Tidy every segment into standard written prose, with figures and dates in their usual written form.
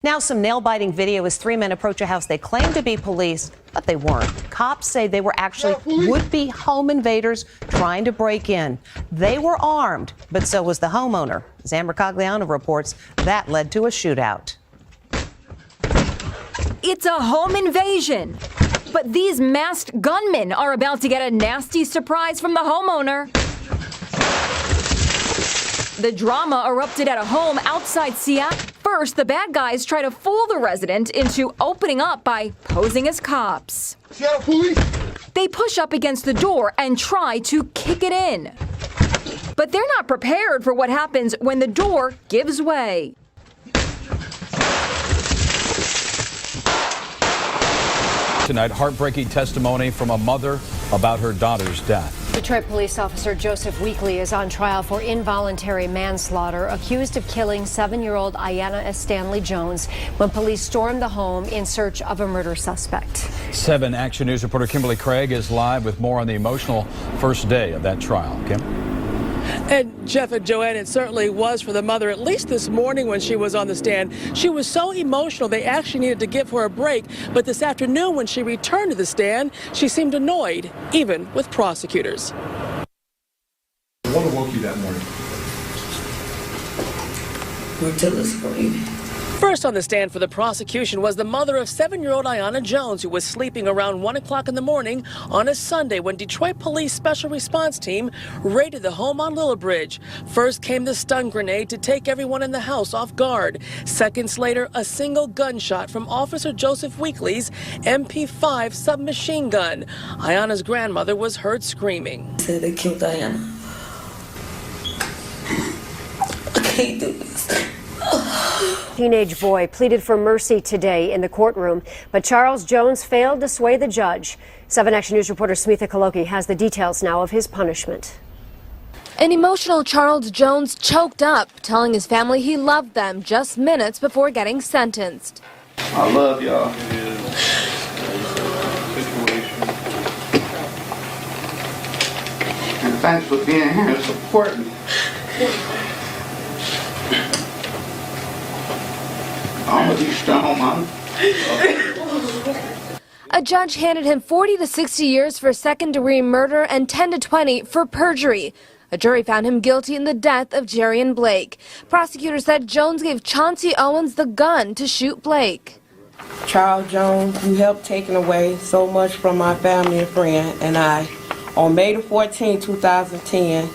Now some nail-biting video as three men approach a house they claim to be police, but they weren't. Cops say they were actually would-be home invaders trying to break in. They were armed, but so was the homeowner. As Amber Cogliano reports, that led to a shootout. It's a home invasion, but these masked gunmen are about to get a nasty surprise from the homeowner. The drama erupted at a home outside Seattle. First, the bad guys try to fool the resident into opening up by posing as cops. Seattle police! They push up against the door and try to kick it in. But they're not prepared for what happens when the door gives way. Tonight, heartbreaking testimony from a mother about her daughter's death. Detroit police officer Joseph Weekly is on trial for involuntary manslaughter, accused of killing 7-year-old Ayanna S. Stanley Jones when police stormed the home in search of a murder suspect. 7 Action News reporter Kimberly Craig is live with more on the emotional first day of that trial. Kim? And Jeff and Joanne, it certainly was for the mother, at least this morning when she was on the stand. She was so emotional they actually needed to give her a break. But this afternoon when she returned to the stand, she seemed annoyed, even with prosecutors. What awoke you that morning? Martilla's screaming. First on the stand for the prosecution was the mother of 7-year-old Ayanna Jones, who was sleeping around 1 o'clock in the morning on a Sunday when Detroit Police Special Response Team raided the home on Lillibridge. First came the stun grenade to take everyone in the house off guard. Seconds later, a single gunshot from Officer Joseph Weekly's MP5 submachine gun. Ayanna's grandmother was heard screaming. They said they killed Ayanna. I can't do this. Teenage boy pleaded for mercy today in the courtroom, but Charles Jones failed to sway the judge. 7 Action News reporter Smitha Kaloki has the details now of his punishment. An emotional Charles Jones choked up, telling his family he loved them just minutes before getting sentenced. I love y'all. And thanks for being here and supporting me. I'm gonna be strong, Mom. A judge handed him 40 to 60 years for second-degree murder and 10 to 20 for perjury. A jury found him guilty in the death of Jerian Blake. Prosecutors said Jones gave Chauncey Owens the gun to shoot Blake. Charles Jones, you helped taking away so much from my family and friend and I. On May the 14th, 2010,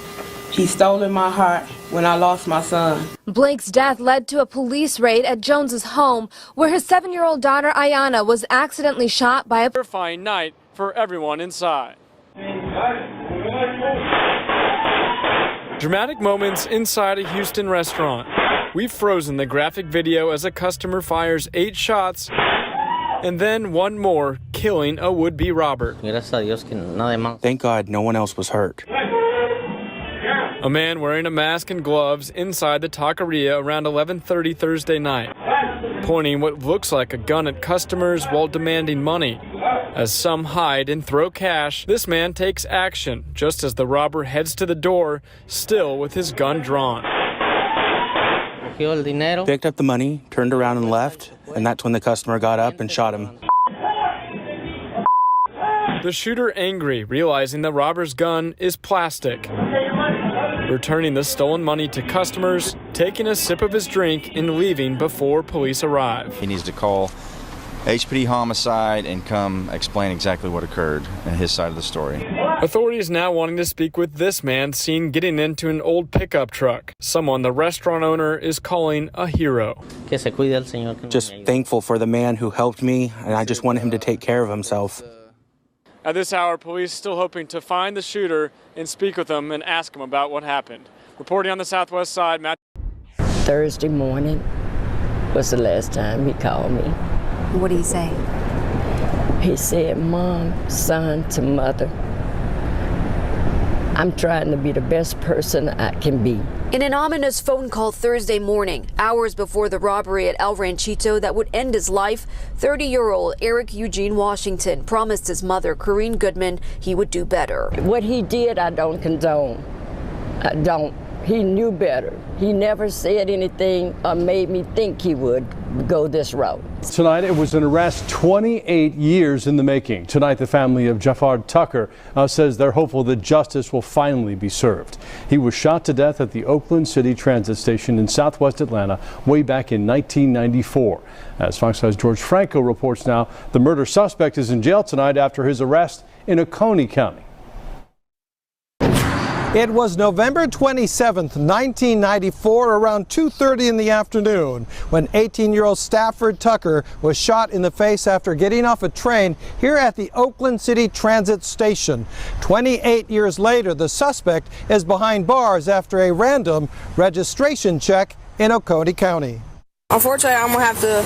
he stole in my heart when I lost my son. Blake's death led to a police raid at Jones's home, where his 7-year-old daughter Ayanna was accidentally shot by a terrifying night for everyone inside. Dramatic moments inside a Houston restaurant. We've frozen the graphic video as a customer fires 8 shots and then one more, killing a would-be robber. Thank God no one else was hurt. A man wearing a mask and gloves inside the taqueria around 11:30 Thursday night, pointing what looks like a gun at customers while demanding money. As some hide and throw cash, this man takes action just as the robber heads to the door, still with his gun drawn. Picked up the money, turned around and left, and that's when the customer got up and shot him. The shooter angry, realizing the robber's gun is plastic. Returning the stolen money to customers, taking a sip of his drink, and leaving before police arrive. He needs to call HPD Homicide and come explain exactly what occurred and his side of the story. Authorities now wanting to speak with this man seen getting into an old pickup truck, someone the restaurant owner is calling a hero. Just thankful for the man who helped me, and I just wanted him to take care of himself. At this hour, police still hoping to find the shooter and speak with him and ask him about what happened. Reporting on the southwest side, Matt. Thursday morning was the last time he called me. What did he say? He said, Mom, son to mother, I'm trying to be the best person I can be. In an ominous phone call Thursday morning, hours before the robbery at El Ranchito that would end his life, 30-year-old Eric Eugene Washington promised his mother, Corrine Goodman, he would do better. What he did, I don't condone. I don't. He knew better. He never said anything or made me think he would go this route. Tonight, it was an arrest 28 years in the making. Tonight, the family of Jafar Tucker says they're hopeful that justice will finally be served. He was shot to death at the Oakland City Transit Station in southwest Atlanta way back in 1994. As Fox 5's George Franco reports now, the murder suspect is in jail tonight after his arrest in Oconee County. It was November 27th, 1994, around 2:30 in the afternoon, when 18-year-old Stafford Tucker was shot in the face after getting off a train here at the Oakland City Transit Station. 28 years later, the suspect is behind bars after a random registration check in Oconee County. Unfortunately, I'm going to have to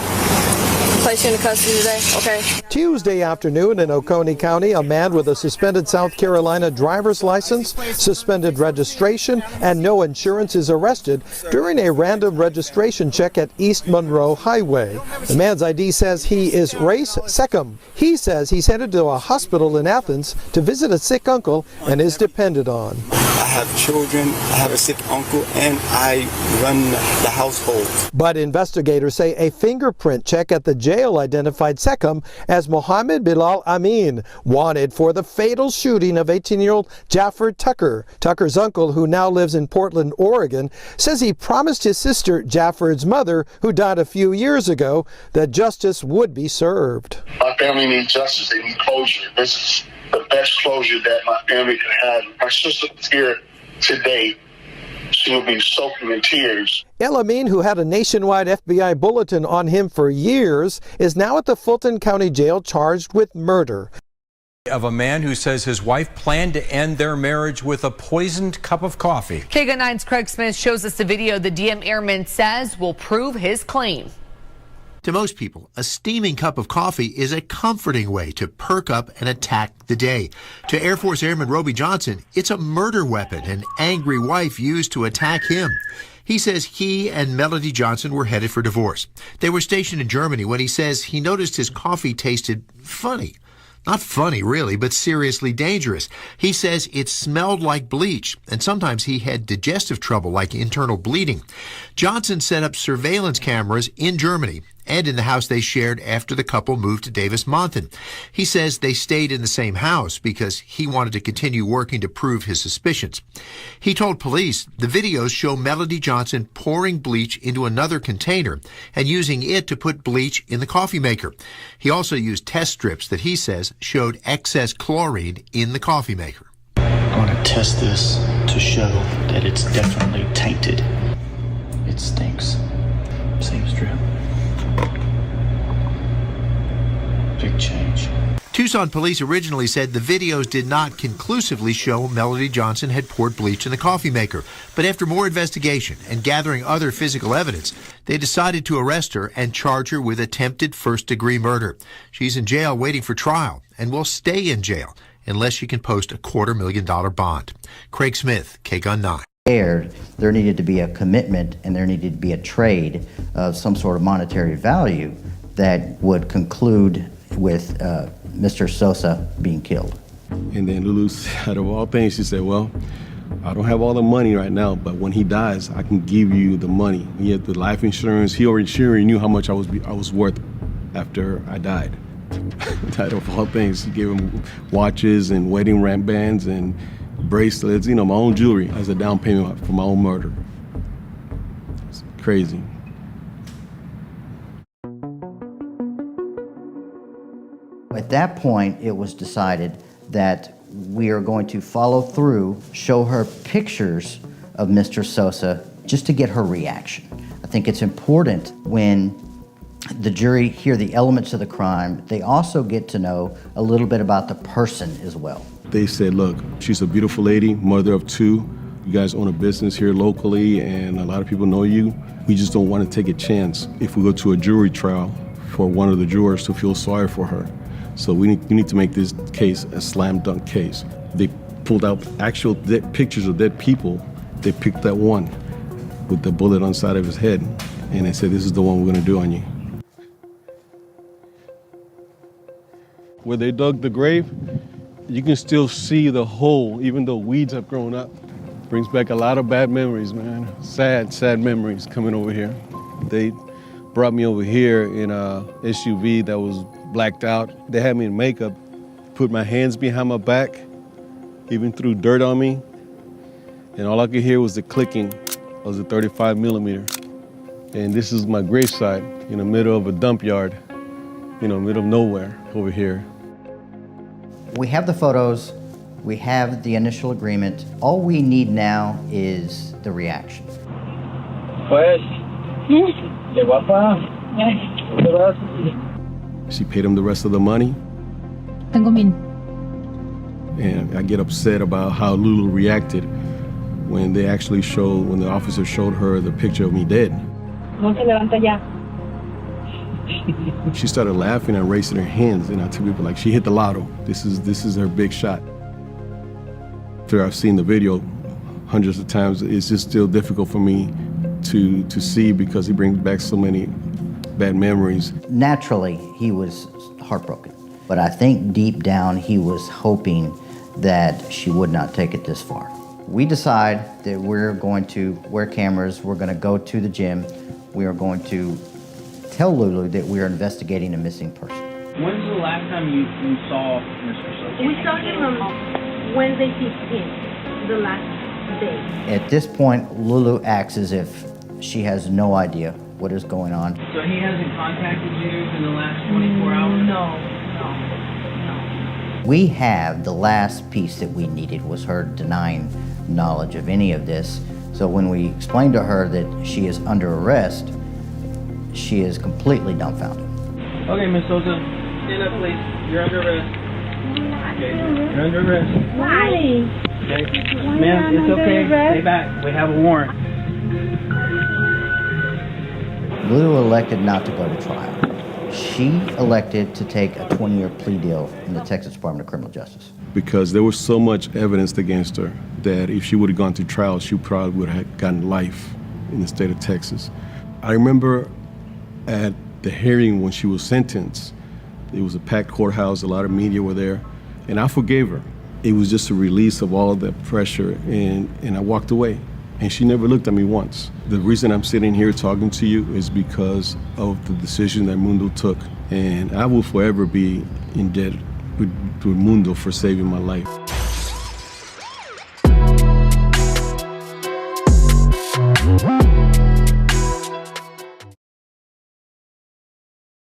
place you in custody today, okay? Tuesday afternoon in Oconee County, a man with a suspended South Carolina driver's license, suspended registration, and no insurance is arrested during a random registration check at East Monroe Highway. The man's ID says he is Race Seckham. He says he's headed to a hospital in Athens to visit a sick uncle and is depended on. I have children, I have a sick uncle, and I run the household. But investigators say a fingerprint check at the jail identified Seckham as Mohammed Bilal Amin, wanted for the fatal shooting of 18-year-old Jafar Tucker. Tucker's uncle, who now lives in Portland, Oregon, says he promised his sister, Jaffar's mother, who died a few years ago, that justice would be served. My family needs justice. They need closure. This is the best closure that my family could have. My sister was here today. She will be soaking in tears. El Amin, who had a nationwide FBI bulletin on him for years, is now at the Fulton County Jail charged with murder. Of a man who says his wife planned to end their marriage with a poisoned cup of coffee. KGUN 9's Craig Smith shows us the video the DM airman says will prove his claim. To most people, a steaming cup of coffee is a comforting way to perk up and attack the day. To Air Force Airman Roby Johnson, it's a murder weapon an angry wife used to attack him. He says he and Melody Johnson were headed for divorce. They were stationed in Germany when he says he noticed his coffee tasted funny. Not funny, really, but seriously dangerous. He says it smelled like bleach, and sometimes he had digestive trouble like internal bleeding. Johnson set up surveillance cameras in Germany and in the house they shared after the couple moved to Davis-Monthan. He says they stayed in the same house because he wanted to continue working to prove his suspicions. He told police the videos show Melody Johnson pouring bleach into another container and using it to put bleach in the coffee maker. He also used test strips that he says showed excess chlorine in the coffee maker. I'm going to test this to show that it's definitely tainted. It stinks. Seems true. Big change. Tucson police originally said the videos did not conclusively show Melody Johnson had poured bleach in the coffee maker. But after more investigation and gathering other physical evidence, they decided to arrest her and charge her with attempted first-degree murder. She's in jail waiting for trial and will stay in jail unless she can post a $250,000 bond. Craig Smith, KGUN 9. There needed to be a commitment and there needed to be a trade of some sort of monetary value that would conclude with Mr. Sosa being killed. And then Lulu, out of all things, she said, well, I don't have all the money right now, but when he dies, I can give you the money. He had the life insurance. He already knew how much I was worth after I died. Out of all things, he gave him watches and wedding bands and bracelets, my own jewelry as a down payment for my own murder. It's crazy. At that point, it was decided that we are going to follow through, show her pictures of Mr. Sosa just to get her reaction. I think it's important when the jury hear the elements of the crime, they also get to know a little bit about the person as well. They said, look, she's a beautiful lady, mother of two. You guys own a business here locally and a lot of people know you. We just don't want to take a chance if we go to a jury trial for one of the jurors to feel sorry for her. So we need to make this case a slam dunk case. They pulled out actual dead pictures of dead people. They picked that one with the bullet on the side of his head. And they said, this is the one we're going to do on you. Where they dug the grave, you can still see the hole, even though weeds have grown up. Brings back a lot of bad memories, man. Sad memories coming over here. They brought me over here in a SUV that was blacked out. They had me in makeup, put my hands behind my back, even threw dirt on me. And all I could hear was the clicking of the 35 millimeter. And this is my gravesite in the middle of a dump yard, middle of nowhere over here. We have the photos, we have the initial agreement. All we need now is the reaction. She paid him the rest of the money. And I get upset about how Lulu reacted when the officer showed her the picture of me dead. She started laughing and raising her hands, and I tell people, like, she hit the lotto. This is her big shot. After I've seen the video hundreds of times, it's just still difficult for me to see because he brings back so many bad memories. Naturally, he was heartbroken, but I think deep down he was hoping that she would not take it this far. We decide that we're going to wear cameras, we're going to go to the gym, we are going to tell Lulu that we are investigating a missing person. When's the last time you saw Mr. Sosa? We saw him on Wednesday 15th, the last day. At this point, Lulu acts as if she has no idea what is going on. So he hasn't contacted you in the last 24 hours? No. We have the last piece that we needed was her denying knowledge of any of this. So when we explained to her that she is under arrest, she is completely dumbfounded. Okay, Miss Sosa, stand up, please. You're under arrest. Okay, you're under arrest. Why? Okay, ma'am, it's okay. Stay back. We have a warrant. Lulu elected not to go to trial. She elected to take a 20-year plea deal in the Texas Department of Criminal Justice. Because there was so much evidence against her that if she would have gone to trial, she probably would have gotten life in the state of Texas. I remember at the hearing when she was sentenced, it was a packed courthouse, a lot of media were there, and I forgave her. It was just a release of all the pressure, and I walked away. And she never looked at me once. The reason I'm sitting here talking to you is because of the decision that Mundo took. And I will forever be in debt to Mundo for saving my life.